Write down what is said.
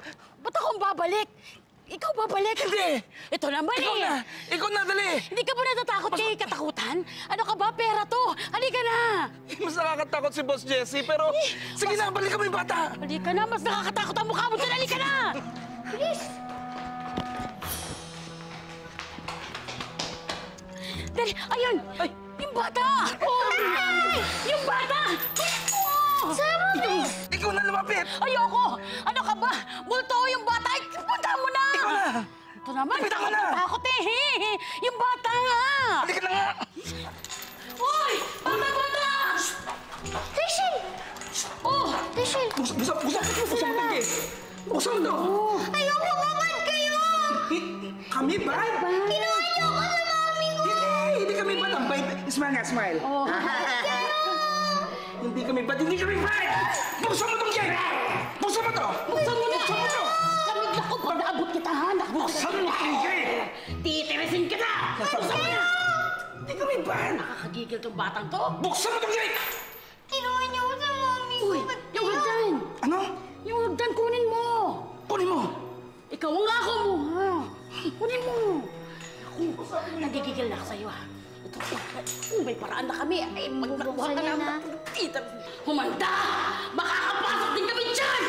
Ba't akong babalik? Ikaw babalik? Hindi! Ito naman Ikaw na! Ikaw na, dali! Hindi ka ba natatakot kay katakutan? Ano ka ba? Pera to! Halika na! Mas nakakatakot si Boss Jesse, pero... Sige na, balikan mo yung bata! Halika na! Mas nakakatakot ang mukha mo dyan! Halika na! Bilis! Dali! Ayun! Ay! Yung bata! Oh! Yung bata! Sama mo! Ikaw na lumapit! Ayoko! Ano ka ba? Multo yung bata! Punta mo na! Ikaw na! Ito naman! Lapitan ka na! Takot eh! Yung bata nga! Halika na nga! Uy! Bata! Rachel! Oh! Rachel! Buksan mo ito! Buksan mo ito! Ayoko naman kayo! Kami ba? Kinuha niyo ako sa mami ko! Hindi kami ba? Ang bait. Smile nga, smile. Oh! Hindi kami ba? Hindi kami ba? Buksan mo itong gate! Buksan mo ito! Buksan mo na! Buksan mo ito! Lamig ako pag naabot kita, ha? Buksan mo itong gate! Titirisin kita! Buksan mo na! Hindi kami ba? Nakakagigil tong batang to. Buksan mo itong gate! Kinuha niyo ako sa mami ko! Uy! Yung hagdan! Ano? Yung hagdan, kunin mo! Kunin mo! Ikaw ang ako mo, ha? Kunin mo! Ako, nagigigil na ako sa'yo, ha? Ito, may paraan na kami. Ay, pag nakuha ka Buksan na, niya na. humanda! Makakapasok din kami dyan!